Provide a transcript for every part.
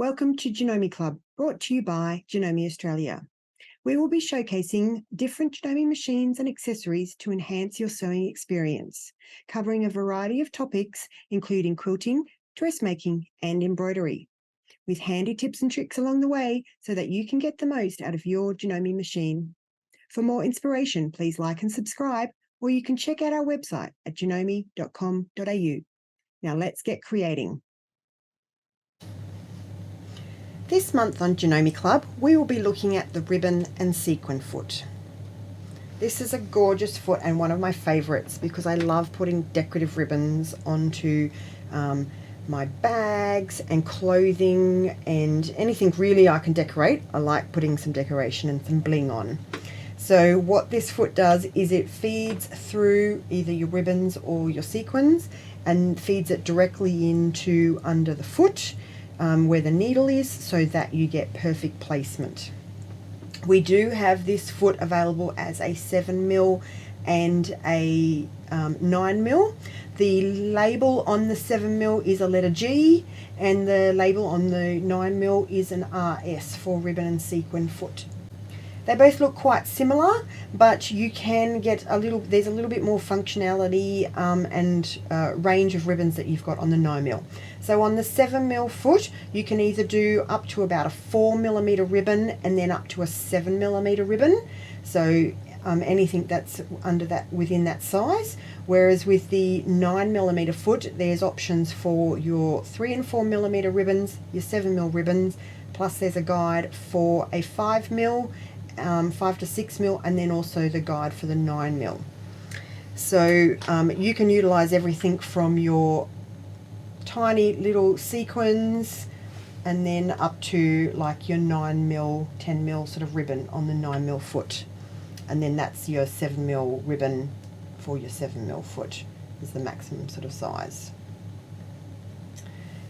Welcome to Janome Club, brought to you by Janome Australia. We will be showcasing different Janome machines and accessories to enhance your sewing experience, covering a variety of topics, including quilting, dressmaking, and embroidery, with handy tips and tricks along the way so that you can get the most out of your Janome machine. For more inspiration, please like and subscribe, or you can check out our website at janome.com.au. Now let's get creating. This month on Janome Club, we will be looking at the ribbon and sequin foot. This is a gorgeous foot and one of my favourites because I love putting decorative ribbons onto my bags and clothing and anything really I can decorate. I like putting some decoration and some bling on. So what this foot does is it feeds through either your ribbons or your sequins and feeds it directly into under the foot, where the needle is, so that you get perfect placement. We do have this foot available as a 7mm and a 9mm. The label on the 7mm is a letter G, and the label on the 9mm is an RS for ribbon and sequin foot. They both look quite similar, but you can get there's a little bit more functionality and range of ribbons that you've got on the 9mm. So on the 7mm foot, you can either do up to about a 4mm ribbon and then up to a 7mm ribbon. So anything that's under that, within that size. Whereas with the 9mm foot, there's options for your 3 and 4mm ribbons, your 7mm ribbons, plus there's a guide for a 5mm, 5 to 6mm, and then also the guide for the 9mm. So you can utilize everything from your tiny little sequins and then up to like your 9mm, 10mm sort of ribbon on the 9mm foot, and then that's your 7mm ribbon for your 7mm foot is the maximum sort of size.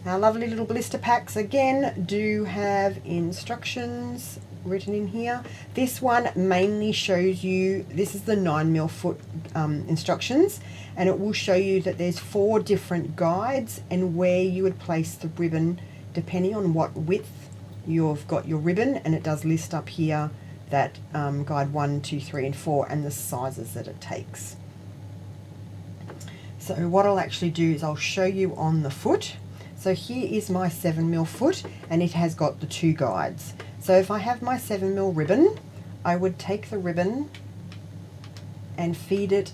Our lovely little blister packs again do have instructions written in here. This one mainly shows you, this is the 9mm foot instructions, and it will show you that there's 4 different guides and where you would place the ribbon depending on what width you've got your ribbon, and it does list up here that guide 1, 2, 3 and 4 and the sizes that it takes. So what I'll actually do is I'll show you on the foot. So here is my 7mm foot, and it has got the 2 guides. So if I have my 7mm ribbon, I would take the ribbon and feed it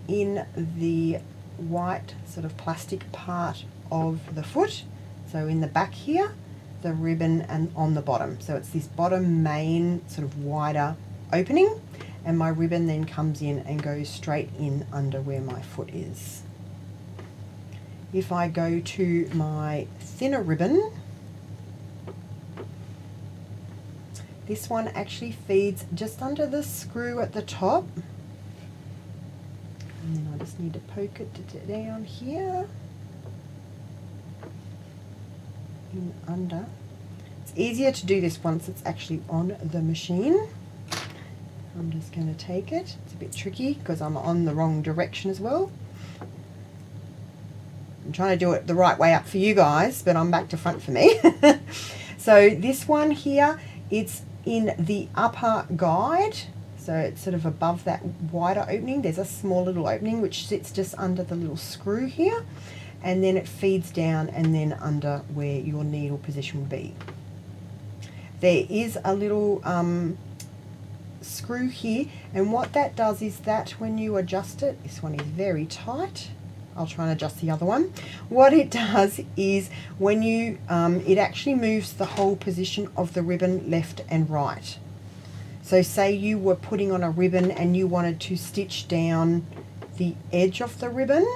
in the white sort of plastic part of the foot. So in the back here, the ribbon, and on the bottom. So it's this bottom main sort of wider opening, and my ribbon then comes in and goes straight in under where my foot is. If I go to my thinner ribbon, this one actually feeds just under the screw at the top, and then I just need to poke it down here, in under. It's easier to do this once it's actually on the machine. I'm just going to take it. It's a bit tricky because I'm on the wrong direction as well. I'm trying to do it the right way up for you guys, but I'm back to front for me. So this one here, it's in the upper guide, so it's sort of above that wider opening. There's a small little opening which sits just under the little screw here, and then it feeds down and then under where your needle position will be. There is a little screw here, and what that does is that when you adjust it, this one is very tight. I'll try and adjust the other one. What it does is when you, it actually moves the whole position of the ribbon left and right. So say you were putting on a ribbon and you wanted to stitch down the edge of the ribbon,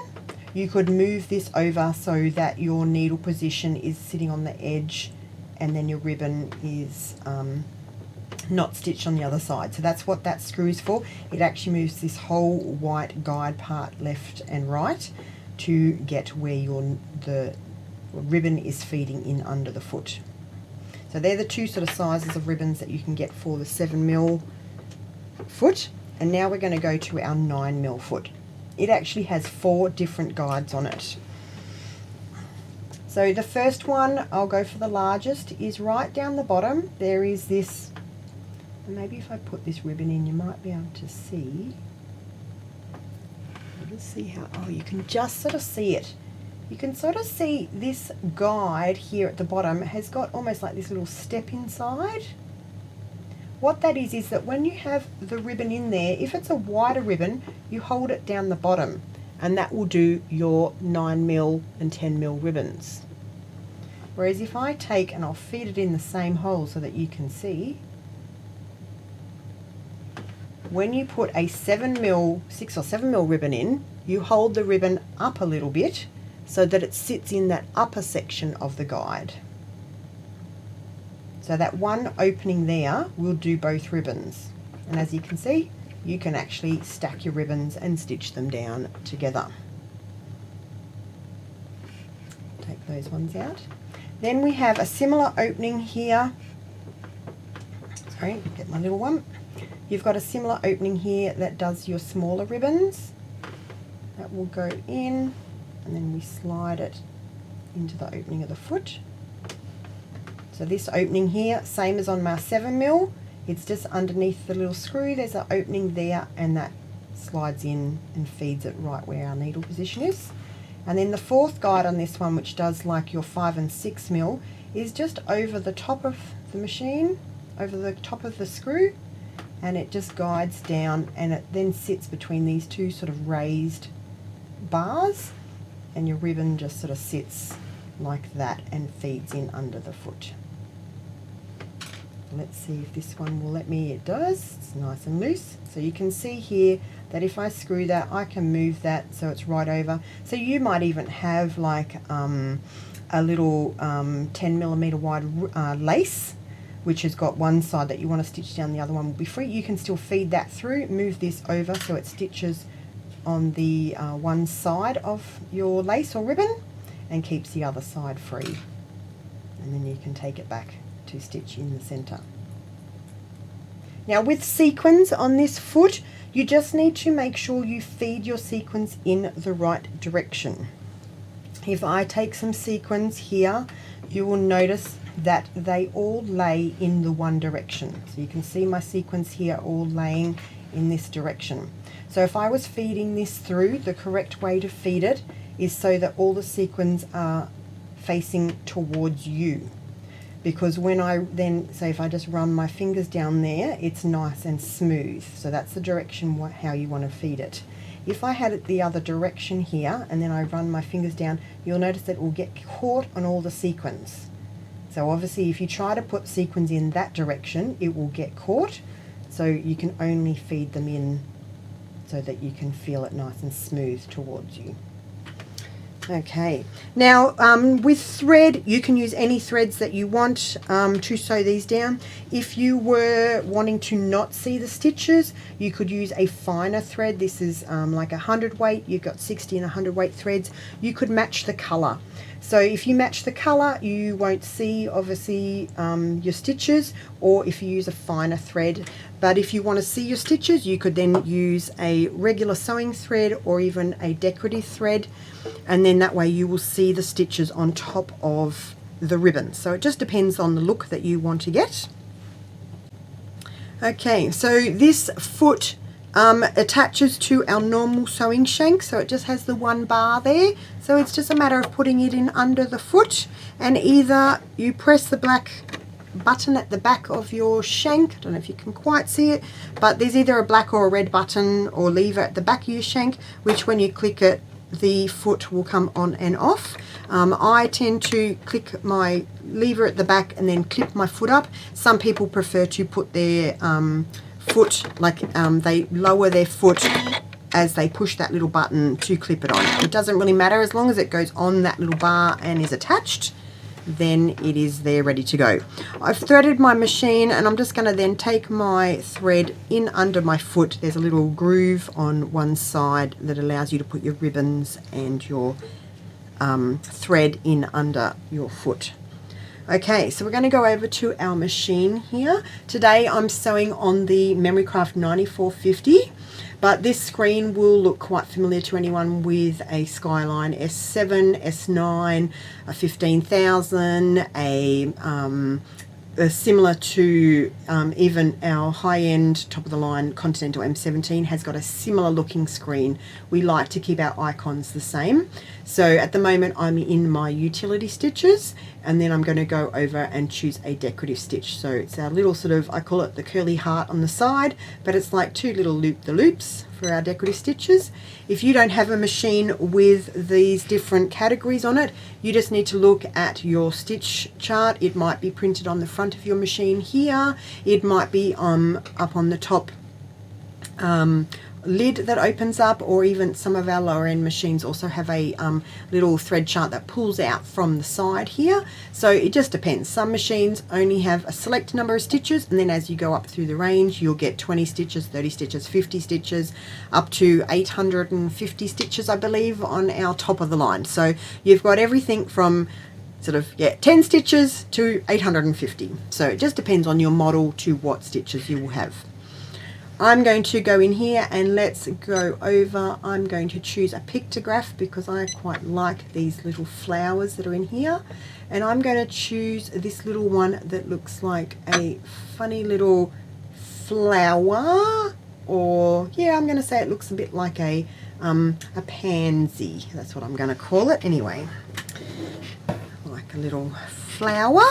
you could move this over so that your needle position is sitting on the edge and then your ribbon is not stitched on the other side. So that's what that screw is for. It actually moves this whole white guide part left and right to get where the ribbon is feeding in under the foot. So they're the 2 sort of sizes of ribbons that you can get for the 7mm foot. And now we're going to go to our 9mm foot. It actually has 4 different guides on it. So the first one, I'll go for the largest, is right down the bottom. There is this, and maybe if I put this ribbon in, you might be able to see. Let's see how, oh, you can just sort of see it. You can sort of see this guide here at the bottom has got almost like this little step inside. What that is that when you have the ribbon in there, if it's a wider ribbon, you hold it down the bottom, and that will do your 9mm and 10mm ribbons. Whereas if I take, and I'll feed it in the same hole so that you can see, when you put a 7mm, 6 or 7mm ribbon in, you hold the ribbon up a little bit so that it sits in that upper section of the guide. So that one opening there will do both ribbons. And as you can see, you can actually stack your ribbons and stitch them down together. Take those ones out. Then we have a similar opening here. Sorry, get my little one. You've got a similar opening here that does your smaller ribbons. That will go in, and then we slide it into the opening of the foot. So this opening here, same as on my 7mm, it's just underneath the little screw, there's an opening there, and that slides in and feeds it right where our needle position is. And then the fourth guide on this one, which does like your 5 and 6mm, is just over the top of the machine, over the top of the screw, and it just guides down, and it then sits between these two sort of raised bars, and your ribbon just sort of sits like that and feeds in under the foot. Let's see if this one will let me. It does. It's nice and loose. So you can see here that if I screw that, I can move that so it's right over. So you might even have like a little 10mm wide lace, which has got one side that you want to stitch down, the other one will be free. You can still feed that through, move this over so it stitches on the one side of your lace or ribbon and keeps the other side free. And then you can take it back to stitch in the center. Now with sequins on this foot, you just need to make sure you feed your sequins in the right direction. If I take some sequins here, you will notice that they all lay in the one direction. So you can see my sequins here all laying in this direction. So if I was feeding this through, the correct way to feed it is so that all the sequins are facing towards you. Because when I then, say if I just run my fingers down there, it's nice and smooth. So that's the direction how you want to feed it. If I had it the other direction here, and then I run my fingers down, you'll notice that it will get caught on all the sequins. So obviously if you try to put sequins in that direction, it will get caught. So you can only feed them in so that you can feel it nice and smooth towards you. Okay, now with thread, you can use any threads that you want to sew these down. If you were wanting to not see the stitches, you could use a finer thread. This is like 100 weight, you've got 60 and 100 weight threads. You could match the colour. So if you match the colour, you won't see obviously your stitches, or if you use a finer thread. But if you want to see your stitches, you could then use a regular sewing thread or even a decorative thread, and then that way you will see the stitches on top of the ribbon. So it just depends on the look that you want to get. Okay, so this foot attaches to our normal sewing shank, so it just has the one bar there. So it's just a matter of putting it in under the foot, and either you press the black button at the back of your shank. I don't know if you can quite see it, but there's either a black or a red button or lever at the back of your shank, which when you click it, the foot will come on and off. I tend to click my lever at the back and then clip my foot up. Some people prefer to put their foot, like they lower their foot as they push that little button to clip it on. It doesn't really matter, as long as it goes on that little bar and is attached, then it is there ready to go. I've threaded my machine, and I'm just going to then take my thread in under my foot. There's a little groove on one side that allows you to put your ribbons and your thread in under your foot. Okay, so we're going to go over to our machine here. Today I'm sewing on the Memory Craft 9450. But this screen will look quite familiar to anyone with a Skyline S7, S9, a 15,000, similar to even our high-end top-of-the-line Continental M17 has got a similar looking screen. We like to keep our icons the same. So at the moment I'm in my utility stitches, and then I'm going to go over and choose a decorative stitch. So it's our little sort of, I call it the curly heart on the side, but it's like two little loop-the-loops for our decorative stitches. If you don't have a machine with these different categories on it, you just need to look at your stitch chart. It might be printed on the front of your machine here. It might be up on the top lid that opens up, or even some of our lower end machines also have a little thread chart that pulls out from the side here. So it just depends. Some machines only have a select number of stitches, and then as you go up through the range you'll get 20 stitches, 30 stitches, 50 stitches, up to 850 stitches I believe on our top of the line. So you've got everything from sort of 10 stitches to 850. So it just depends on your model to what stitches you will have. I'm going to go in here and let's go over. I'm going to choose a pictograph because I quite like these little flowers that are in here, and I'm going to choose this little one that looks like a funny little flower, or I'm going to say it looks a bit like a pansy. That's what I'm going to call it anyway, like a little flower.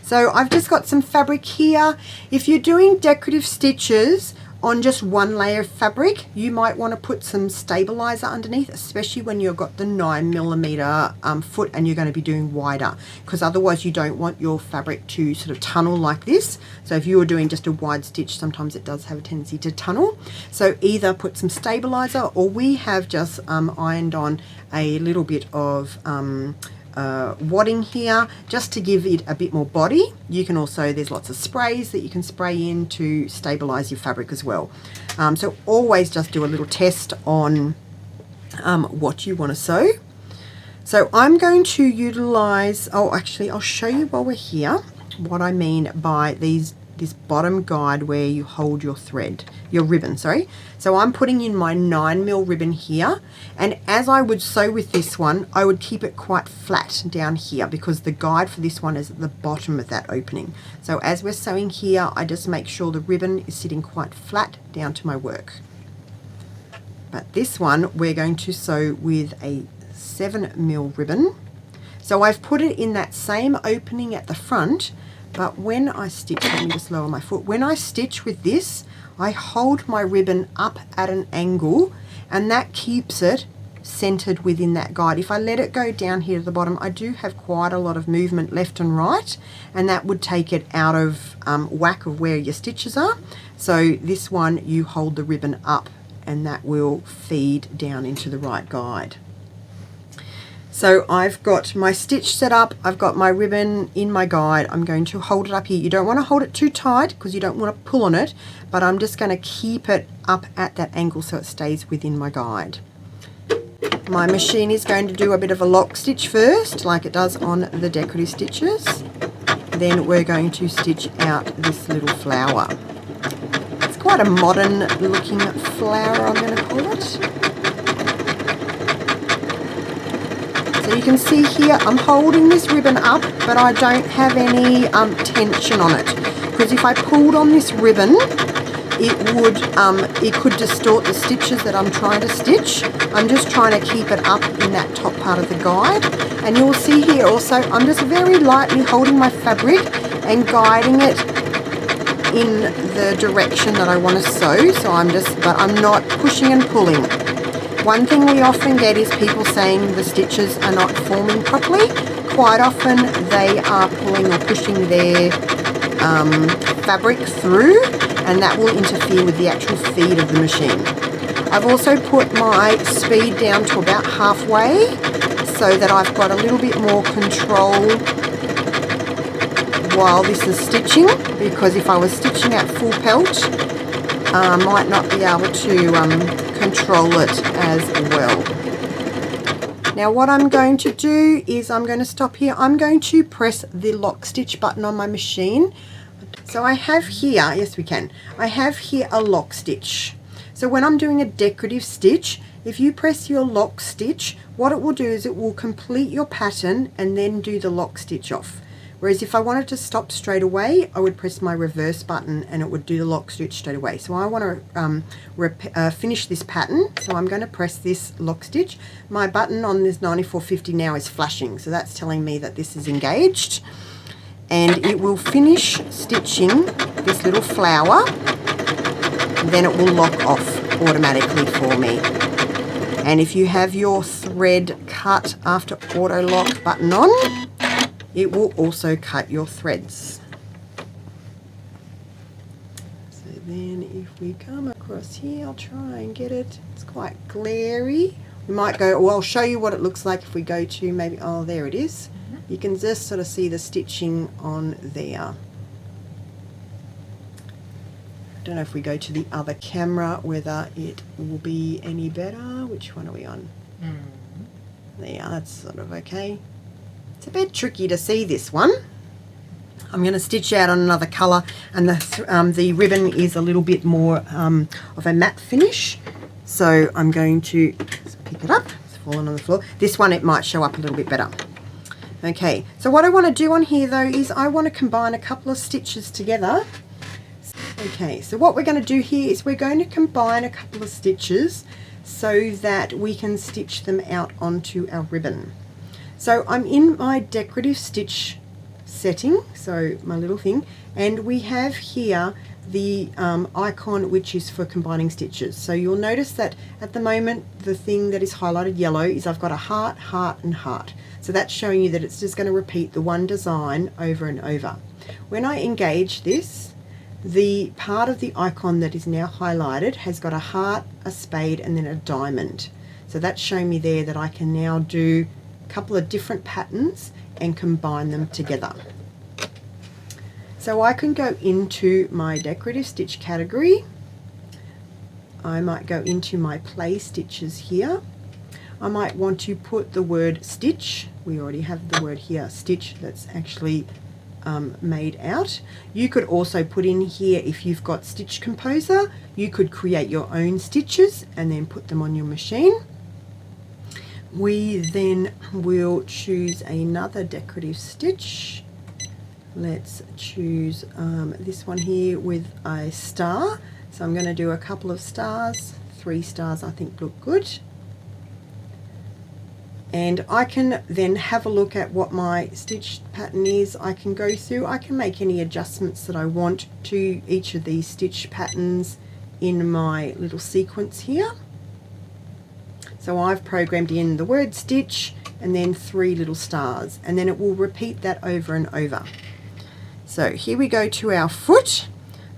So I've just got some fabric here. If you're doing decorative stitches on just one layer of fabric, you might want to put some stabilizer underneath, especially when you've got the 9mm foot and you're going to be doing wider, because otherwise you don't want your fabric to sort of tunnel like this. So if you were doing just a wide stitch, sometimes it does have a tendency to tunnel. So either put some stabilizer, or we have just ironed on a little bit of wadding here just to give it a bit more body. You can also, there's lots of sprays that you can spray in to stabilize your fabric as well. So always just do a little test on what you want to sew. So I'm going to utilize, actually I'll show you while we're here what I mean by this bottom guide where you hold your thread, your ribbon, sorry. So I'm putting in my 9mm ribbon here, and as I would sew with this one, I would keep it quite flat down here because the guide for this one is at the bottom of that opening. So as we're sewing here, I just make sure the ribbon is sitting quite flat down to my work. But this one, we're going to sew with a 7mm ribbon. So I've put it in that same opening at the front, but when I stitch, let me just lower my foot, when I stitch with this, I hold my ribbon up at an angle, and that keeps it centered within that guide. If I let it go down here to the bottom, I do have quite a lot of movement left and right, and that would take it out of whack of where your stitches are. So this one, you hold the ribbon up, and that will feed down into the right guide. So I've got my stitch set up, I've got my ribbon in my guide. I'm going to hold it up here. You don't want to hold it too tight because you don't want to pull on it, but I'm just going to keep it up at that angle so it stays within my guide. My machine is going to do a bit of a lock stitch first, like it does on the decorative stitches. Then we're going to stitch out this little flower. It's quite a modern looking flower, I'm going to call it. So you can see here I'm holding this ribbon up, but I don't have any tension on it, because if I pulled on this ribbon it could distort the stitches that I'm trying to stitch. I'm just trying to keep it up in that top part of the guide, and you'll see here also I'm just very lightly holding my fabric and guiding it in the direction that I want to sew. So but I'm not pushing and pulling. One thing we often get is people saying the stitches are not forming properly. Quite often they are pulling or pushing their fabric through, and that will interfere with the actual feed of the machine. I've also put my speed down to about halfway so that I've got a little bit more control while this is stitching, because if I was stitching at full pelt, I might not be able to control it as well. Now what I'm going to do is I'm going to stop here. I'm going to press the lock stitch button on my machine. So I have here, yes we can, I have here a lock stitch. So when I'm doing a decorative stitch, if you press your lock stitch, what it will do is it will complete your pattern and then do the lock stitch off. Whereas if I wanted to stop straight away, I would press my reverse button and it would do the lock stitch straight away. So I want to finish this pattern, so I'm going to press this lock stitch. My button on this 9450 now is flashing, so that's telling me that this is engaged. And it will finish stitching this little flower, then it will lock off automatically for me. And if you have your thread cut after auto lock button on, it will also cut your threads. So then if we come across here, I'll try and get it. It's quite glary. We might go, well, I'll show you what it looks like if we go to maybe, oh, there it is. You can just sort of see the stitching on there. I don't know if we go to the other camera whether it will be any better. Which one are we on? There, that's sort of okay. It's a bit tricky to see this one. I'm going to stitch out on another colour, and the ribbon is a little bit more of a matte finish. So I'm going to pick it up. It's fallen on the floor. This one, it might show up a little bit better. Okay, so what I want to do on here though is I want to combine a couple of stitches together. Okay, so what we're going to do here is we're going to combine a couple of stitches so that we can stitch them out onto our ribbon. So I'm in my decorative stitch setting, so my little thing, and we have here the icon which is for combining stitches. So you'll notice that at the moment the thing that is highlighted yellow is I've got a heart, heart and heart. So that's showing you that it's just going to repeat the one design over and over. When I engage this, the part of the icon that is now highlighted has got a heart, a spade and then a diamond. So that's showing me there that I can now do a couple of different patterns and combine them together. So I can go into my decorative stitch category. I might go into my play stitches here. I might want to put the word stitch. We already have the word here, stitch, that's actually made out. You could also put in here, if you've got Stitch Composer, you could create your own stitches and then put them on your machine. We then will choose another decorative stitch. Let's choose this one here with a star. So I'm going to do a couple of stars. 3 stars I think look good. And I can then have a look at what my stitch pattern is. I can go through, I can make any adjustments that I want to each of these stitch patterns in my little sequence here. So I've programmed in the word stitch and then 3 little stars, and then it will repeat that over and over. So here we go to our foot.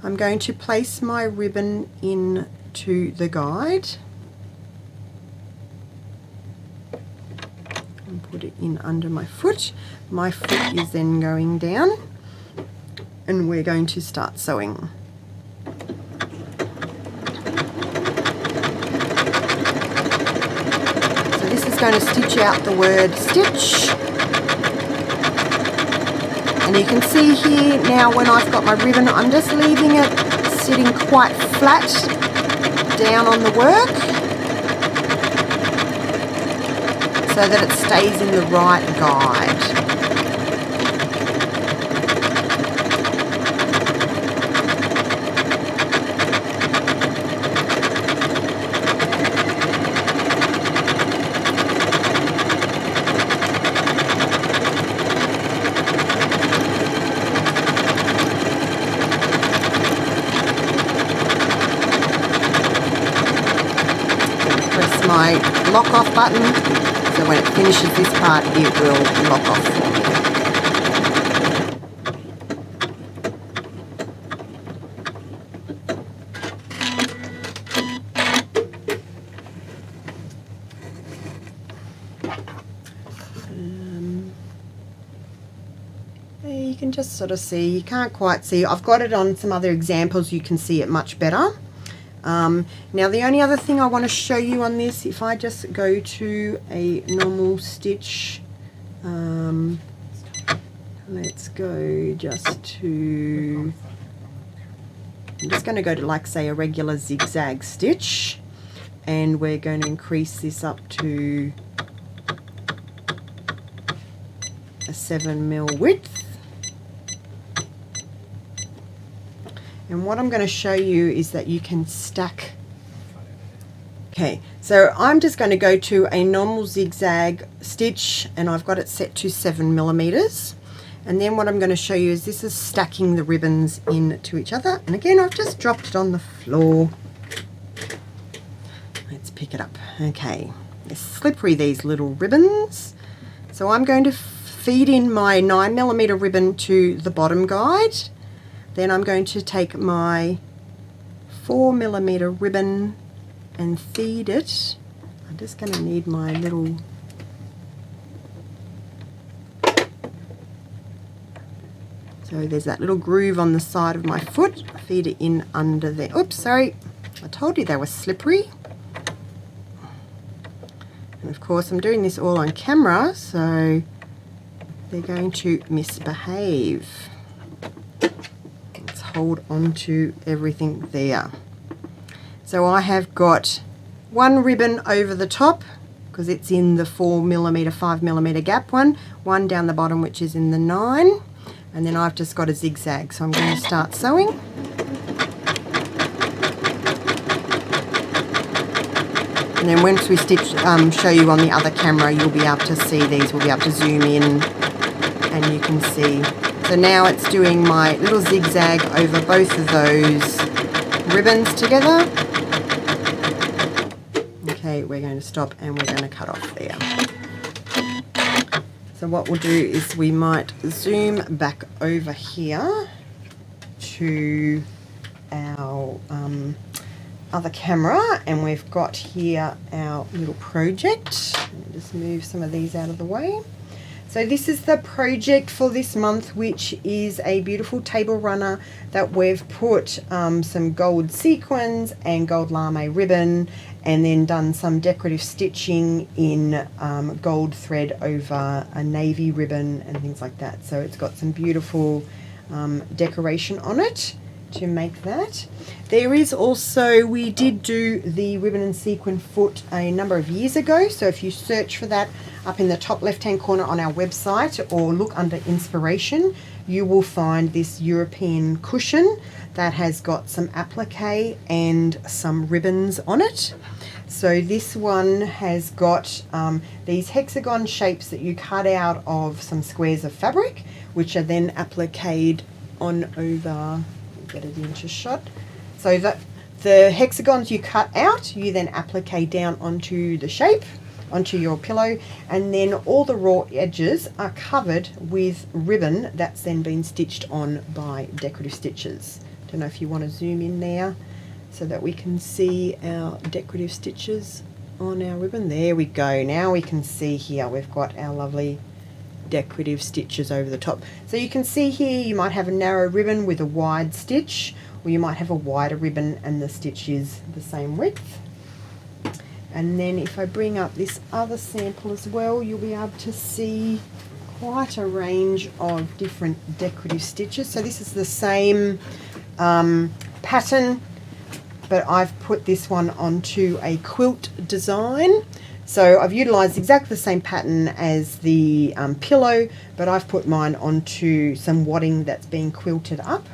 I'm going to place my ribbon into the guide. And put it in under my foot. My foot is then going down and we're going to start sewing. So this is going to stitch out the word stitch. And you can see here now when I've got my ribbon, I'm just leaving it sitting quite flat down on the work, so that it stays in the right guide. Press my lock off button. So when it finishes this part, it will lock off for me. You can just sort of see, you can't quite see. I've got it on some other examples, you can see it much better. Now the only other thing I want to show you on this, if I just go to a normal stitch, let's go just to I'm just going to go to, like, say, a regular zigzag stitch, and we're going to increase this up to a 7mm width. And what I'm going to show you is that you can stack. Okay, so I'm just going to go to a normal zigzag stitch, and I've got it set to 7mm. And then what I'm going to show you is this is stacking the ribbons into each other. And again, I've just dropped it on the floor. Let's pick it up. Okay, they're slippery, these little ribbons. So I'm going to feed in my 9mm ribbon to the bottom guide. Then I'm going to take my 4mm ribbon and feed it. I'm just going to need my little so there's that little groove on the side of my foot. Feed it in under there. Oops, sorry. I told you they were slippery. And of course I'm doing this all on camera, so they're going to misbehave. Let's hold on to everything there. So I have got one ribbon over the top because it's in the 4mm, 5mm gap one down the bottom which is in the 9, and then I've just got a zigzag. So I'm going to start sewing. And then once we stitch, show you on the other camera, you'll be able to see these. We'll be able to zoom in and you can see. So now it's doing my little zigzag over both of those ribbons together. Okay, we're going to stop and we're going to cut off there. So what we'll do is we might zoom back over here to our other camera, and we've got here our little project. Let me just move some of these out of the way. So this is the project for this month, which is a beautiful table runner that we've put some gold sequins and gold lame ribbon, and then done some decorative stitching in gold thread over a navy ribbon and things like that. So it's got some beautiful decoration on it to make that. There is also, we did do the ribbon and sequin foot a number of years ago, so if you search for that up in the top left hand corner on our website or look under inspiration, you will find this European cushion that has got some applique and some ribbons on it. So this one has got these hexagon shapes that you cut out of some squares of fabric, which are then appliqued on over, get it into shot. So that the hexagons you cut out, you then applique down onto the shape, onto your pillow, and then all the raw edges are covered with ribbon that's then been stitched on by decorative stitches. Don't know if you want to zoom in there so that we can see our decorative stitches on our ribbon. There we go. Now we can see here we've got our lovely decorative stitches over the top. So you can see here you might have a narrow ribbon with a wide stitch, or you might have a wider ribbon and the stitch is the same width. And then if I bring up this other sample as well, you'll be able to see quite a range of different decorative stitches. So this is the same pattern, but I've put this one onto a quilt design. So I've utilised exactly the same pattern as the pillow, but I've put mine onto some wadding that's been quilted up.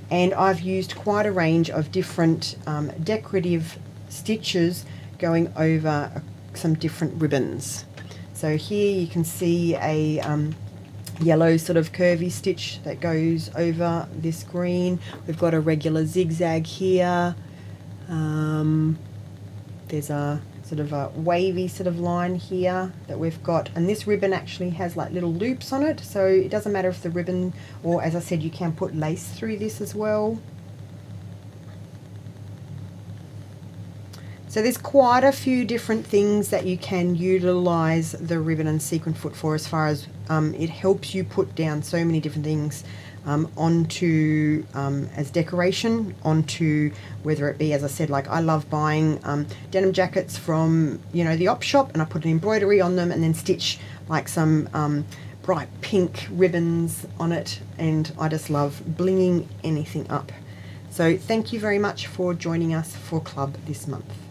And I've used quite a range of different decorative stitches going over some different ribbons. So here you can see a yellow sort of curvy stitch that goes over this green. We've got a regular zigzag here. There's a sort of a wavy sort of line here that we've got, and this ribbon actually has like little loops on it, so it doesn't matter if the ribbon, or as I said, you can put lace through this as well. So there's quite a few different things that you can utilize the ribbon and sequin foot for, as far as it helps you put down so many different things onto as decoration, onto, whether it be, as I said, like I love buying denim jackets from, you know, the op shop, and I put an embroidery on them and then stitch like some bright pink ribbons on it, and I just love blinging anything up. So thank you very much for joining us for club this month.